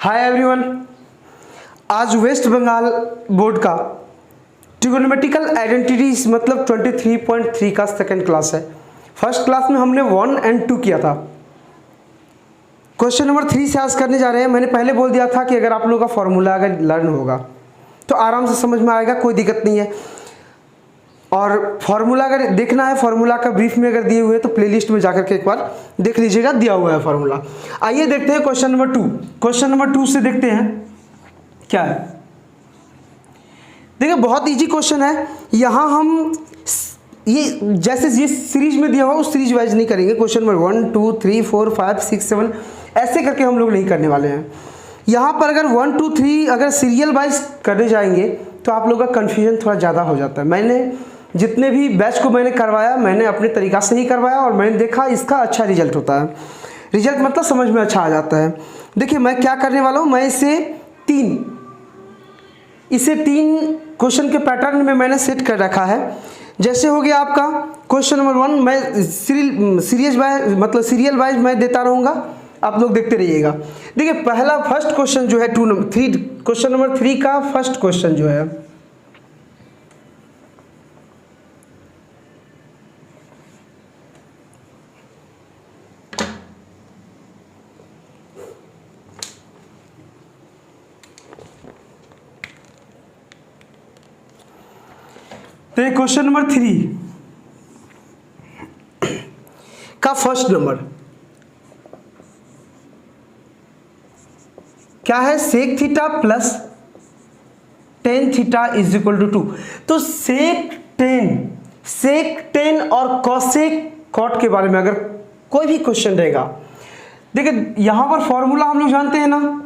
Hi everyone, आज waste Bengal board का trigonometrical identities मतलब 23.3 का सेकंड क्लास है। फर्स्ट क्लास में हमने 1 और 2 किया था। क्वेश्चन नंबर 3 से आज करने जा रहे हैं। मैंने पहले बोल दिया था कि अगर आप लोगों का फॉर्मूला अगर लर्न होगा तो आराम से समझ में आएगा, कोई दिक्कत नहीं है। और फार्मूला अगर देखना है, फार्मूला का ब्रीफ में अगर दिए हुए हैं तो प्लेलिस्ट में जाकर के एक बार देख लीजिएगा, दिया हुआ है फार्मूला। आइए देखते हैं क्वेश्चन नंबर 2। क्वेश्चन नंबर 2 से देखते हैं क्या है। देखिए बहुत इजी क्वेश्चन है। यहाँ हम ये जैसे ये सीरीज में दिया हुआ उस सीरीज वाइज नहीं करेंगे। क्वेश्चन नंबर 1 2 3 4 5 6 7 ऐसे करके हम लोग नहीं करने वाले हैं। यहाँ पर अगर 1 2 3 अगर सीरियल वाइज करने जाएंगे तो आप लोगों का कन्फ्यूजन थोड़ा ज़्यादा हो जाता है। मैंने जितने भी बैच को मैंने करवाया, मैंने अपने तरीक़ा से ही करवाया और मैंने देखा इसका अच्छा रिजल्ट होता है। रिजल्ट मतलब समझ में अच्छा आ जाता है। देखिए मैं क्या करने वाला हूँ, मैं इसे तीन क्वेश्चन के पैटर्न में मैंने सेट कर रखा है। जैसे हो गया आपका क्वेश्चन नंबर 1, मैं सीरियल वाइज मैं देता रहूँगा, आप लोग देखते रहिएगा। देखिए पहला फर्स्ट क्वेश्चन जो है क्वेश्चन नंबर 3 का फर्स्ट क्वेश्चन जो है, तो ये क्वेश्चन नंबर 3 का फर्स्ट नंबर क्या है, sec theta plus tan theta is equal to 2। तो सेक टेन और कॉसेक कॉट के बारे में अगर कोई भी क्वेश्चन रहेगा, देखिए यहां पर फॉर्मूला हम लोग जानते हैं ना,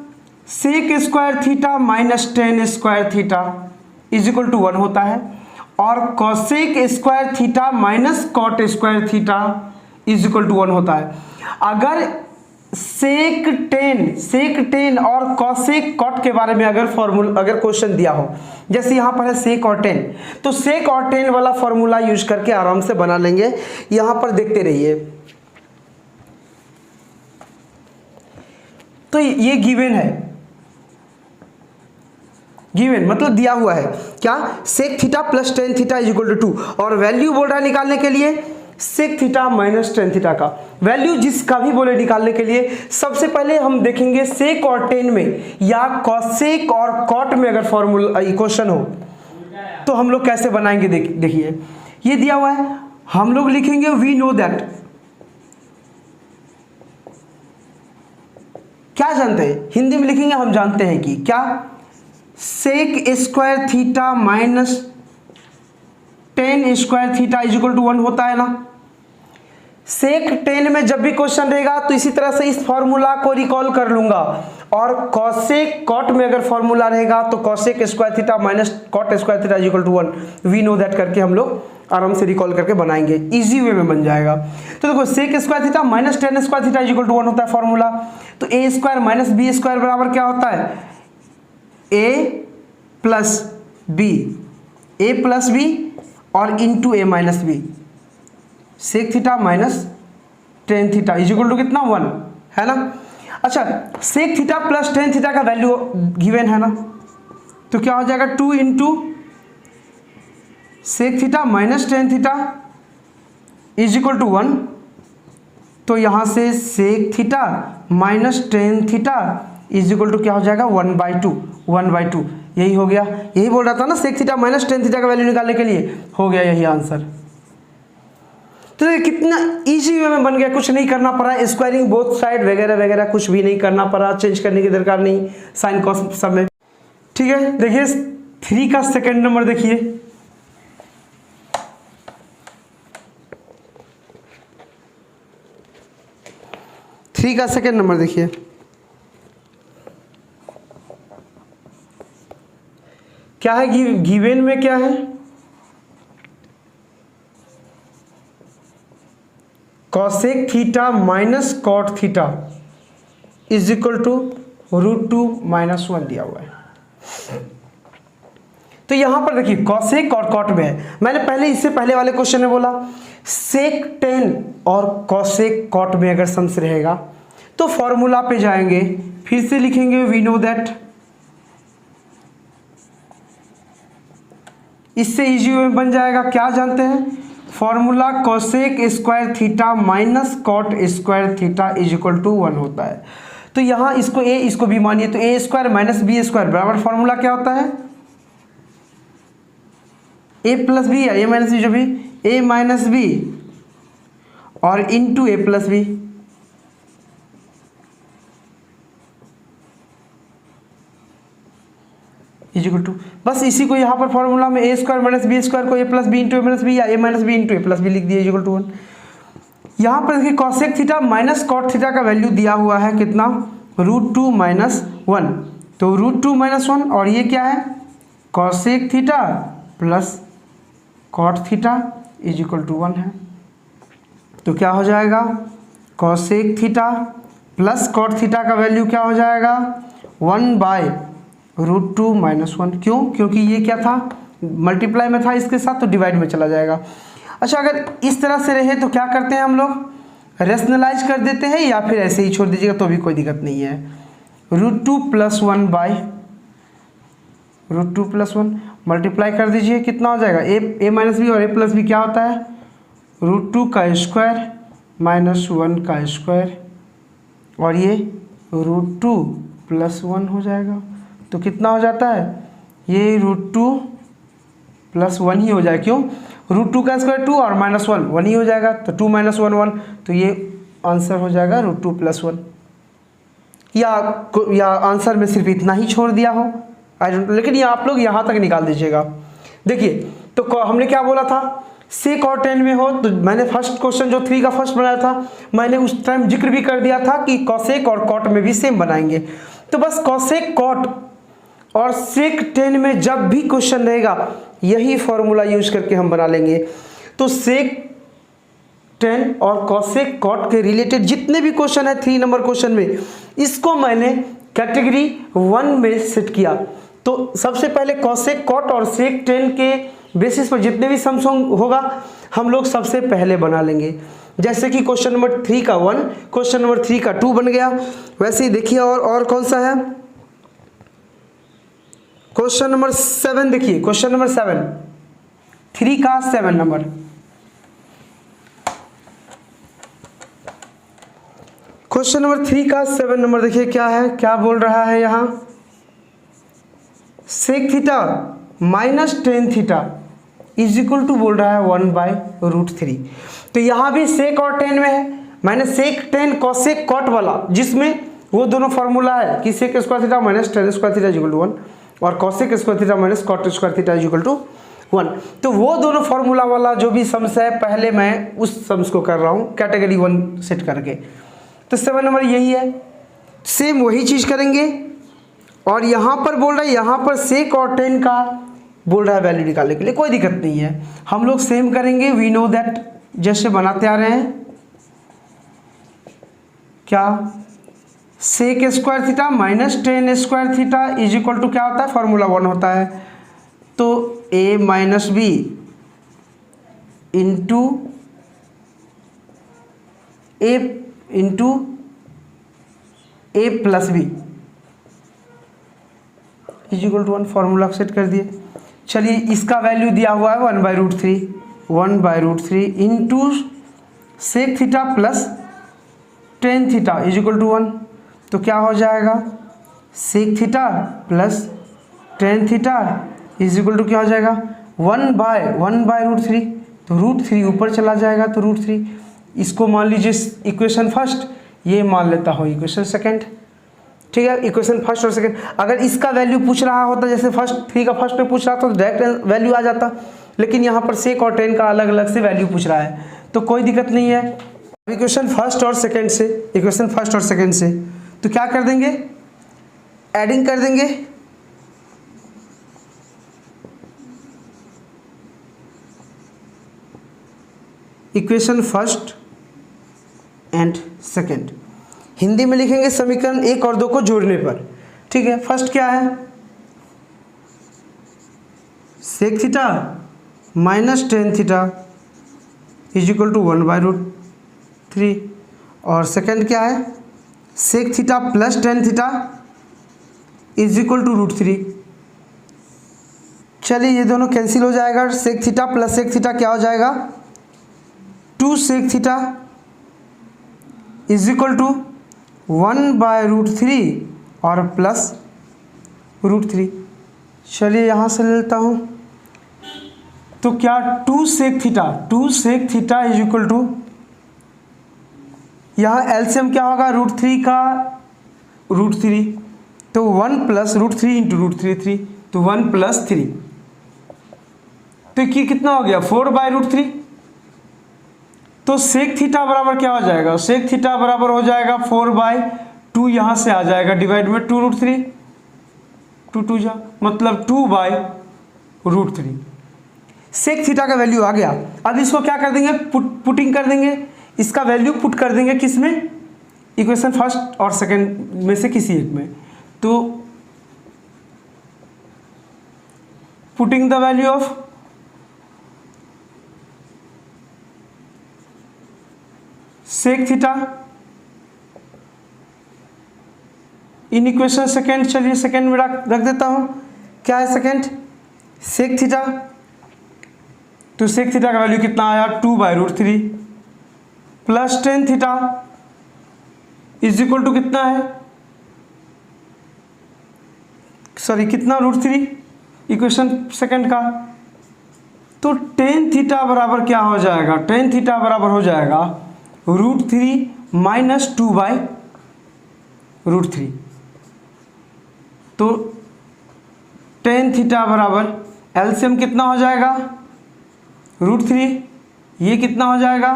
sec square theta minus tan square theta is equal to 1 होता है, और cosec square theta minus cot square theta is equal to 1 होता है। अगर सेक टेन और कॉसेक कॉट के बारे में अगर क्वेश्चन दिया हो, जैसे यहां पर है सेक और टेन, तो सेक और टेन वाला फॉर्मूला यूज करके आराम से बना लेंगे। यहां पर देखते रहिए, तो ये गिवन है, गिवन मतलब दिया हुआ है क्या, sec theta plus tan theta is equal to 2, और वैल्यू बोल रहा है निकालने के लिए sec theta minus tan theta का वैल्यू जिसका भी बोले निकालने के लिए। सबसे पहले हम देखेंगे सेक और टेन में या कॉसेक और कॉट में अगर फॉर्मूला इक्वेशन हो तो हम लोग कैसे बनाएंगे। देखिए ये दिया हुआ है, हम लोग लिखेंगे वी नो दैट, क्या जानते हैं, हिंदी में लिखेंगे हम जानते हैं कि क्या, sec square theta minus tan square theta is equal to 1 होता है ना। सेक टेन में जब भी क्वेश्चन रहेगा तो इसी तरह से इस फॉर्मूला को रिकॉल कर लूंगा, और कॉसेक कॉट में अगर फॉर्मूला रहेगा तो cosec square theta minus cot square theta is equal to 1, we know that करके हम लोग आराम से रिकॉल करके बनाएंगे, इजी वे में बन जाएगा। तो देखो sec square theta minus tan square theta is equal to 1 होता है फॉर्मूला। तो A square minus B square बराबर क्या होता है, ए प्लस बी और into A minus B, sec theta minus tan theta is equal to कितना, 1 है ना। अच्छा sec theta plus tan theta का वैल्यू गिवन है ना, तो क्या हो जाएगा 2 into sec theta minus tan theta is equal to 1। तो यहाँ से sec theta minus tan theta is equal to क्या हो जाएगा 1/2। यही हो गया, यही बोल रहा था ना, sec theta minus tan theta का वैल्यू निकालने के लिए हो गया यही आंसर। तो ये कितना इजी वे में बन गया, कुछ नहीं करना पड़ा, स्क्वायरिंग बोथ साइड वगैरह वगैरह कुछ भी नहीं करना पड़ा, चेंज करने की दरकार नहीं साइन कॉस सब में। ठीक है, देखिए 3 का सेकंड नंबर देखिए, थ्री का सेकंड नंबर देखिए, क्या है गिवन में, क्या है cosec theta minus cot theta is equal to √2 - 1 दिया हुआ है। तो यहां पर देखिए कॉसेक और कॉट में है, मैंने पहले इससे पहले वाले क्वेश्चन में बोला सेक टेन और कॉसेक कॉट में अगर सम्स रहेगा तो फॉर्मूला पे जाएंगे, फिर से लिखेंगे वी नो दैट, इससे इजी वे में बन जाएगा। क्या जानते हैं formula cosec square theta minus cot square theta is equal to 1 होता है। तो यहाँ इसको ए इसको बी मानिए, तो A square minus B square बराबर फॉर्मूला क्या होता है ए प्लस बी या ए माइनस बी, जो भी ए माइनस बी और into A plus B. Equal to, बस इसी को यहाँ पर फॉर्मूला में A square minus B square को A plus B into A minus B या A minus B into A plus B लिख दिया इक्वल टू 1। यहाँ पर देखिए cosec theta minus cot theta का वैल्यू दिया हुआ है कितना, √2 माइनस 1, तो √2 माइनस 1 और ये क्या है cosec theta plus cot theta is equal to 1 है। तो क्या हो जाएगा cosec theta plus cot theta का वैल्यू क्या हो जाएगा 1/√2 माइनस 1। क्यों, क्योंकि ये क्या था मल्टीप्लाई में था इसके साथ, तो डिवाइड में चला जाएगा। अच्छा, अगर इस तरह से रहे तो क्या करते हैं हम लोग, रेशनलाइज कर देते हैं या फिर ऐसे ही छोड़ दीजिएगा तो भी कोई दिक्कत नहीं है। √2 प्लस 1/√2 प्लस 1 मल्टीप्लाई कर दीजिए, कितना हो जाएगा ए माइनस बी और ए प्लस बी क्या होता है √2 का स्क्वायर माइनस 1 का स्क्वायर और ये √2 प्लस 1 हो जाएगा। तो कितना हो जाता है ये √2 प्लस 1 ही हो जाएगा। क्यों, √2 का स्क्वायर 2 और माइनस 1 1 ही हो जाएगा, तो 2 माइनस 1 1, तो ये आंसर हो जाएगा √2 प्लस 1। या आंसर में सिर्फ इतना ही छोड़ दिया हो आई डोंट, लेकिन ये आप लोग यहाँ तक निकाल दीजिएगा। देखिए तो हमने क्या बोला था सेक और टेन में हो, तो मैंने फर्स्ट क्वेश्चन जो 3 का फर्स्ट बनाया था मैंने उस टाइम जिक्र भी कर दिया था कि कॉसेक और कॉट में भी सेम बनाएंगे। तो बस कॉसेक कॉट और सेक टेन में जब भी क्वेश्चन रहेगा यही फॉर्मूला यूज करके हम बना लेंगे। तो सेक टेन और कॉसेक कॉट के रिलेटेड जितने भी क्वेश्चन है 3 नंबर क्वेश्चन में, इसको मैंने कैटेगरी 1 में सेट किया। तो सबसे पहले कॉसेक कॉट और सेक टेन के बेसिस पर जितने भी सम्स होगा हम लोग सबसे पहले बना लेंगे। जैसे कि क्वेश्चन नंबर 3 का 1, क्वेश्चन नंबर 3 का 2 बन गया, वैसे ही देखिए और कौन सा है क्वेश्चन नंबर 7। देखिए क्वेश्चन नंबर 7 3 का 7 नंबर, क्वेश्चन नंबर 3 का 7 नंबर देखिए क्या है, क्या बोल रहा है यहाँ sec theta minus tan theta is equal to बोल रहा है 1/√3। तो यहाँ भी सेक और टेन में है, मैंने सेक टेन कॉसेक कॉट वाला जिसमें वो दोनों फॉर्मूला है कि sec square theta minus tan square theta is equal to 1 और cosec square theta minus cot square theta is equal to 1। तो वो दोनों फॉर्मूला वाला जो भी सम्स है पहले मैं उस सम्स को कर रहा हूँ कैटेगरी 1 सेट करके। तो 7 नंबर यही है, सेम वही चीज़ करेंगे। और यहाँ पर बोल रहा है, यहाँ पर सेक और टेन का बोल रहा है वैल्यू निकालने के लिए, कोई दिक्कत नहीं है, हम लोग सेम करेंगे। वी नो दैट जैसे बनाते आ रहे हैं क्या sec square theta minus tan square theta is equal to क्या होता है फॉर्मूला 1 होता है। तो a minus B into A plus B is equal to 1 formula set कर दिए। चलिए इसका वैल्यू दिया हुआ है 1/√3 into sec theta plus tan theta is equal to 1। तो क्या हो जाएगा sec theta plus tan theta is equal to क्या हो जाएगा 1/√3। तो √3 ऊपर चला जाएगा, तो √3 इसको मान लीजिए इक्वेशन फर्स्ट, ये मान लेता हूँ इक्वेशन सेकंड। ठीक है, इक्वेशन फर्स्ट और सेकंड। अगर इसका वैल्यू पूछ रहा होता जैसे फर्स्ट 3 का फर्स्ट में पूछ रहा था तो डायरेक्ट वैल्यू आ जाता, लेकिन यहाँ पर सेक और टेन का अलग अलग से वैल्यू पूछ रहा है तो कोई दिक्कत नहीं है। इक्वेशन फर्स्ट और सेकंड से, इक्वेशन फर्स्ट और सेकंड से तो क्या कर देंगे एडिंग कर देंगे। Equation first and second Hindi में लिखेंगे समीकरण 1 और 2 को जोड़ने पर। ठीक है, फर्स्ट क्या है sec theta minus tan theta is equal to 1/√3 और सेकंड क्या है sec theta plus tan theta is equal to root three. चलिए ये दोनों कैंसिल हो जाएगा, sec theta plus sec theta क्या हो जाएगा, two sec theta is equal to one by root three और प्लस रूट थ्री। चलिए यहाँ से ले लेता हूँ, तो क्या two sec theta is equal to, यहाँ एलसीएम क्या होगा रूट थ्री का रूट थ्री, तो one plus root three into root three three, तो वन प्लस थ्री, तो ये कितना हो गया फोर बाय रूट थ्री। तो सेक थीटा बराबर क्या हो जाएगा, सेक थीटा बराबर हो जाएगा फोर बाय टू, यहाँ से आ जाएगा डिवाइड में two root three, two two जा मतलब two by root three. Sec theta का वैल्यू आ गया। अब इसको क्या कर देंगे, पुटिंग कर देंगे, इसका वैल्यू पुट कर देंगे किस में, इक्वेशन फर्स्ट और सेकंड में से किसी एक में। तो putting the value of sec theta in equation second, चलिए सेकेंड में रख देता हूं, क्या है सेकेंड, सेक थीटा, तो सेक थीटा का वैल्यू कितना आया two by root three plus tan theta is equal to कितना है, सॉरी कितना रूट थ्री इक्वेशन सेकेंड का, तो टेन थीटा बराबर क्या हो जाएगा, टेन थीटा बराबर हो जाएगा root three minus two by root three. तो टेन थीटा बराबर एलसीएम कितना हो जाएगा रूट थ्री, ये कितना हो जाएगा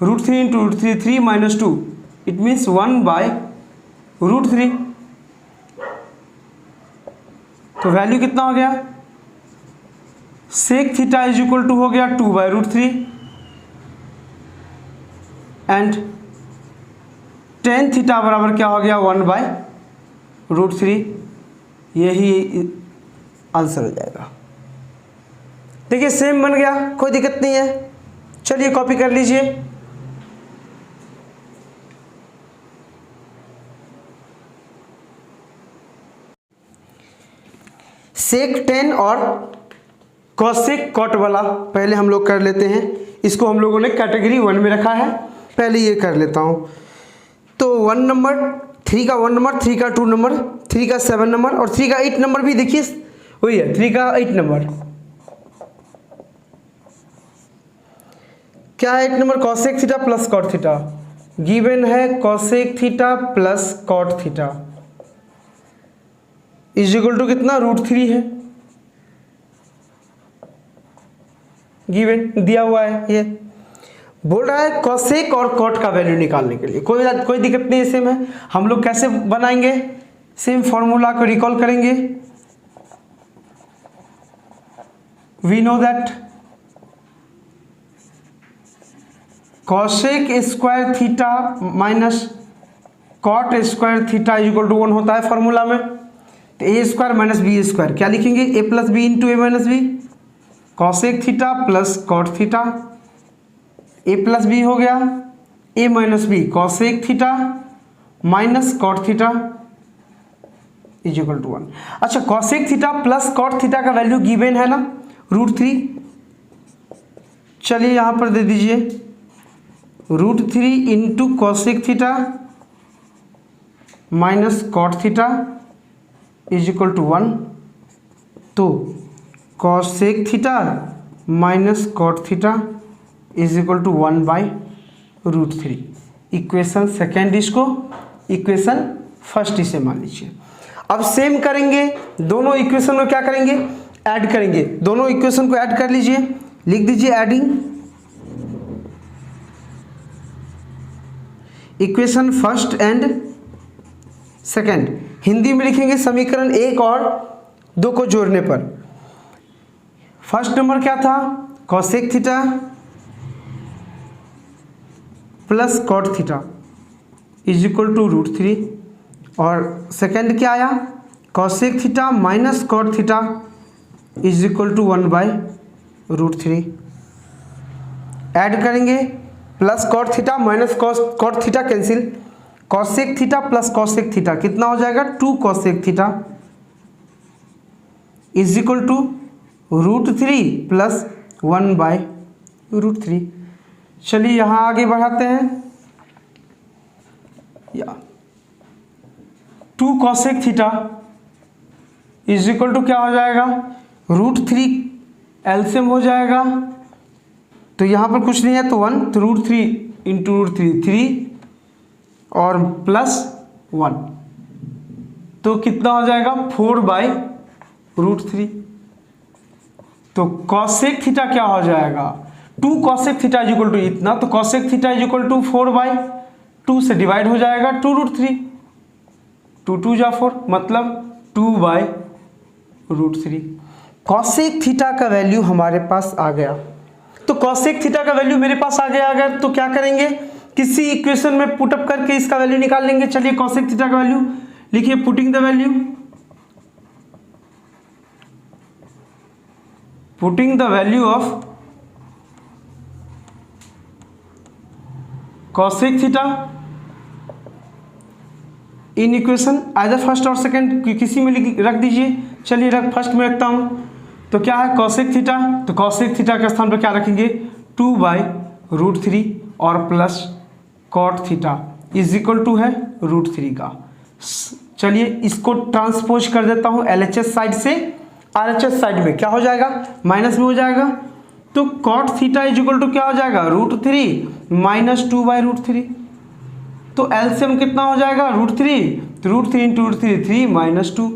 root three into root three, three minus two, it means one by root three. तो वैल्यू कितना हो गया, sec theta is equal to हो गया two by root three and tan theta बराबर क्या हो गया वन बाय रूट थ्री। यही आंसर हो जाएगा। देखिए सेम बन गया, कोई दिक्कत नहीं है। चलिए कॉपी कर लीजिए। सेक टेन और कॉसेक कॉट वाला पहले हम लोग कर लेते हैं। इसको हम लोगों ने कैटेगरी वन में रखा है, पहले ये कर लेता हूँ। तो वन नंबर, थ्री का वन नंबर, थ्री का टू नंबर, थ्री का सेवन नंबर और थ्री का एट नंबर भी देखिए वही है, थ्री का एट नंबर। क्या है eight number, cosec theta plus cot theta given है, cosec theta plus cot theta is equal to कितना रूट थ्री है, गिवन दिया हुआ है। ये बोल रहा है कॉसेक और कॉट का वैल्यू निकालने के लिए, कोई दिक्कत नहीं है। सेम है, हम लोग कैसे बनाएंगे, सेम फॉर्मूला को रिकॉल करेंगे। We know that cosec square theta minus cot square theta is equal to one होता है फॉर्मूला में। तो A square minus B square क्या लिखेंगे, A plus B into A minus B, cosec theta plus cot theta, A plus B हो गया A minus B cosec theta minus cot theta is equal to one. अच्छा, cosec theta plus cot theta का value given है ना root three. चलिए यहां पर दे दीजिए root three into cosec theta minus cot theta is equal to one. तो cosec theta minus cot theta is equal to one by root three. Equation second इसको, इक्वेशन फर्स्ट इसे मान लीजिए। अब सेम करेंगे, दोनों इक्वेशन को क्या करेंगे, ऐड करेंगे। दोनों इक्वेशन को ऐड कर लीजिए, लिख दीजिए adding equation first and second. Hindi में लिखेंगे समीकरण एक और दो को जोड़ने पर। फर्स्ट नंबर क्या था, cosec theta plus cot theta is equal to root three, और सेकेंड क्या आया, cosec theta minus cot theta is equal to one by root three. Add करेंगे plus cot theta minus cot theta cancel, cosec theta plus cosec theta कितना हो जाएगा 2 cosec theta is equal to √3 plus 1/√3। चलिए यहाँ आगे बढ़ाते हैं, या 2 cosec theta is equal to क्या हो जाएगा √3 एलसीएम हो जाएगा, तो यहाँ पर कुछ नहीं है तो 1, तो √3 इंटू √3 3 और प्लस 1, तो कितना हो जाएगा 4/√3। तो कॉसेक थीटा क्या हो जाएगा 2 cosec theta is equal to इतना, तो cosec theta is equal to 4/2 से डिवाइड हो जाएगा 2√3, 2 2 जा 4 मतलब 2/√3। कॉसेक थीटा का वैल्यू हमारे पास आ गया, तो कॉसेक थीटा का वैल्यू मेरे पास आ गया अगर, तो क्या करेंगे किसी इक्वेशन में पुट अप करके इसका वैल्यू निकाल लेंगे। चलिए कॉसेक थीटा का वैल्यू लिखिए, putting the value of cosec theta in equation either first और सेकंड किसी में रख दीजिए। चलिए फर्स्ट में रखता हूं, तो क्या है कॉसेक थीटा, तो कॉसेक थीटा के स्थान पर क्या रखेंगे 2/√3 और plus cot theta is equal to है √3 का। चलिए इसको ट्रांसपोज कर देता हूं LHS साइड से RHS साइड में, क्या हो जाएगा माइनस में हो जाएगा, तो cot theta is equal to क्या हो जाएगा √3 माइनस 2/√3, तो एलसीएम कितना हो जाएगा √3, तो √3 इंटू √3 3 माइनस 2,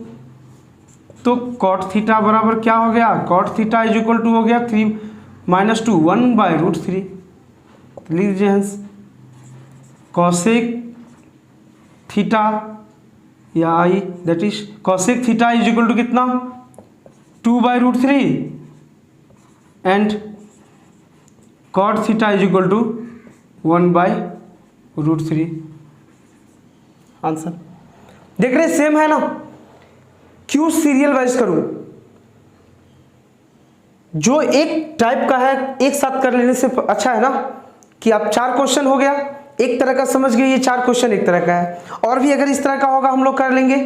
तो कॉट थीटा बराबर क्या हो गया cot theta is equal to हो गया 3 माइनस 2 1/√3। लिख दीजिए हंस कॉसेक थीटा या I that is cosec theta is equal to कितना 2/√3 and cot theta is equal to 1/√3। Answer देख रहे सेम है ना, क्यों सीरियल वाइज करूं, जो एक टाइप का है एक साथ कर लेने से अच्छा है ना कि आप 4 क्वेश्चन हो गया, एक तरह का समझ गए, ये 4 क्वेश्चन एक तरह का है, और भी अगर इस तरह का होगा हम लोग कर लेंगे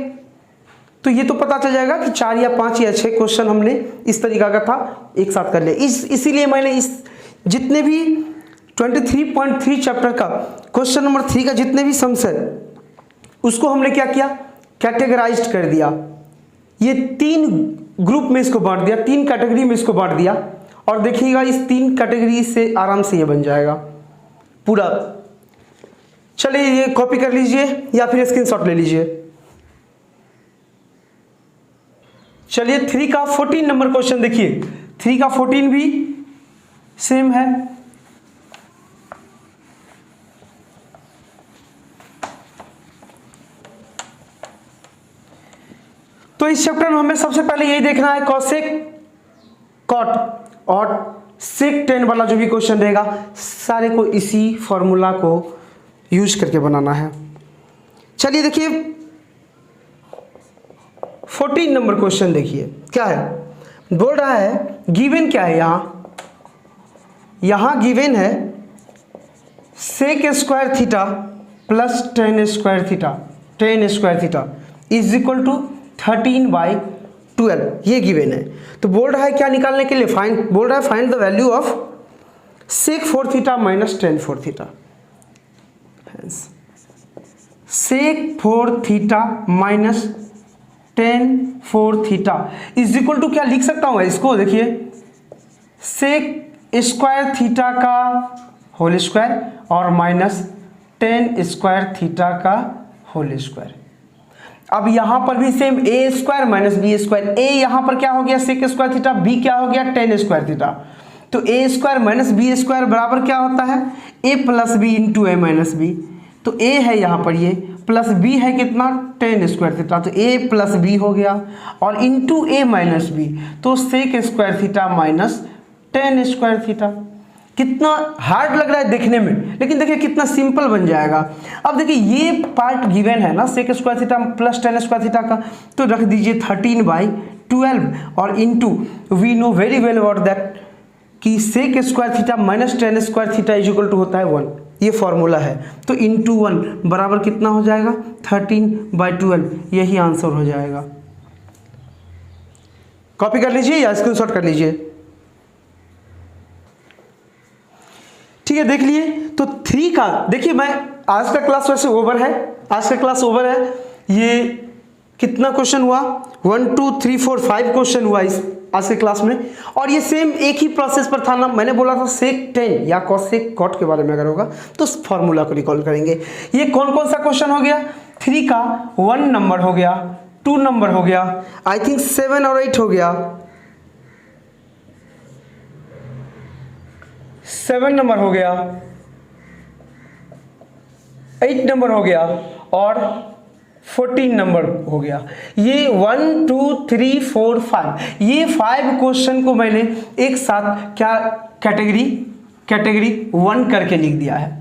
तो ये तो पता चल जाएगा कि 4 या 5 या 6 क्वेश्चन हमने इस तरीका का था एक साथ कर लिया। इसीलिए मैंने इस जितने भी 23.3 चैप्टर का क्वेश्चन नंबर 3 का जितने भी सम्स है उसको हमने क्या किया कैटेगराइज्ड कर दिया, ये 3 ग्रुप में इसको बांट दिया, 3 कैटेगरी में इसको बांट दिया, और देखिएगा इस 3 कैटेगरी से आराम से ये बन जाएगा पूरा। चलिए ये कॉपी कर लीजिए या फिर स्क्रीनशॉट ले लीजिए। चलिए 3 का 14 नंबर क्वेश्चन देखिए, 3 का 14 भी सेम है। तो इस चैप्टर में हमें सबसे पहले यही देखना है कॉसेक कॉट और सेक टेन वाला जो भी क्वेश्चन रहेगा सारे को इसी फॉर्मूला को यूज करके बनाना है। चलिए देखिए 14 नंबर क्वेश्चन देखिए क्या है, बोल रहा है गिवन क्या है, यहां गिवन है sec square theta plus tan square theta is equal to 13/12, ये गिवन है। तो बोल रहा है क्या निकालने के लिए बोल रहा है find the value of sec 4 theta minus tan 4 theta. Sec 4 theta minus tan 4 theta is equal to क्या लिख सकता हूं इसको, देखिए सेक स्क्वायर थीटा का होल स्क्वायर और माइनस टेन स्क्वायर थीटा का होल स्क्वायर। अब यहां पर भी same A square minus B square, A यहां पर क्या हो गया सेक स्क्वायर थीटा, बी क्या हो गया टेन स्क्वायर थीटा, तो A square minus B square बराबर क्या होता है A plus B into A minus B, तो ए है यहां पर ये प्लस बी है कितना टेन स्क्वायर थीटा, तो ए प्लस बी हो गया और इंटू ए माइनस बी, तो sec square theta minus tan square theta. कितना हार्ड लग रहा है देखने में, लेकिन देखिए कितना सिंपल बन जाएगा। अब देखिए ये पार्ट गिवन है ना sec square theta plus tan square theta का, तो रख दीजिए 13/12 और into we know very well about that कि sec square theta minus tan square theta is equal to होता है 1, ये फॉर्मूला है। तो इंटू 1 बराबर कितना हो जाएगा 13/12, यही आंसर हो जाएगा। कॉपी कर लीजिए या स्क्रीनशॉट कर लीजिए। ठीक है, देख लिए। तो 3 का देखिए, मैं आज का क्लास वैसे ओवर है, आज का क्लास ओवर है। ये कितना क्वेश्चन हुआ 1 2 3 4 5 क्वेश्चन हुआ इस आज के क्लास में। और ये सेम एक ही प्रोसेस पर था ना, मैंने बोला था सेक 10 या कॉसेक कॉट के बारे में अगर होगा तो उस फॉर्मूला को रिकॉल करेंगे। ये कौन कौन सा क्वेश्चन हो गया, 3 का 1 नंबर हो गया, 2 नंबर हो गया, आई थिंक 7 और 8 हो गया, 7 नंबर हो गया, 8 नंबर हो गया और 14 नंबर हो गया। ये 1 2 3 4 5 ये 5 क्वेश्चन को मैंने एक साथ क्या कैटेगरी 1 करके लिख दिया है।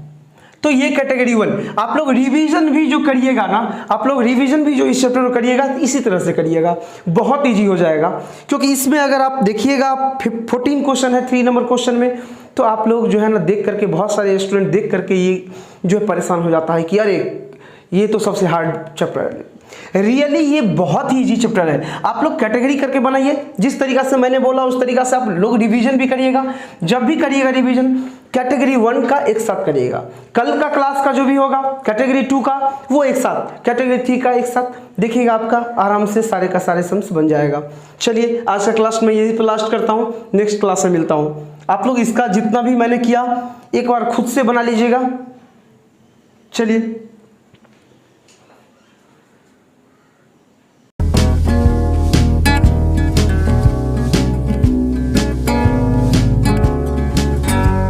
तो ये कैटेगरी 1 आप लोग रिवीजन भी जो करिएगा ना, आप लोग रिवीजन भी जो इस चैप्टर में करिएगा इसी तरह से करिएगा, बहुत इजी हो जाएगा। क्योंकि इसमें अगर आप देखिएगा 14 क्वेश्चन है 3 नंबर क्वेश्चन में, तो आप लोग जो है ना देख करके, बहुत सारे स्टूडेंट देख करके ये जो है परेशान हो जाता है कि अरे ये तो सबसे हार्ड चैप्टर है। रियली ये बहुत ही इजी चैप्टर है। आप लोग कैटेगरी करके बनाइए, जिस तरीका से मैंने बोला उस तरीका से आप लोग रिवीजन भी करिएगा। जब भी करिएगा रिवीजन कैटेगरी 1 का एक साथ करिएगा, कल का क्लास का जो भी होगा कैटेगरी 2 का वो एक साथ, कैटेगरी 3 का एक साथ, देखिएगा आपका आराम से सारे का सारे सम्स बन जाएगा। चलिए आज का क्लास में यही पर लास्ट करता हूँ, नेक्स्ट क्लास में मिलता हूँ। आप लोग इसका जितना भी मैंने किया एक बार खुद से बना लीजिएगा। चलिए।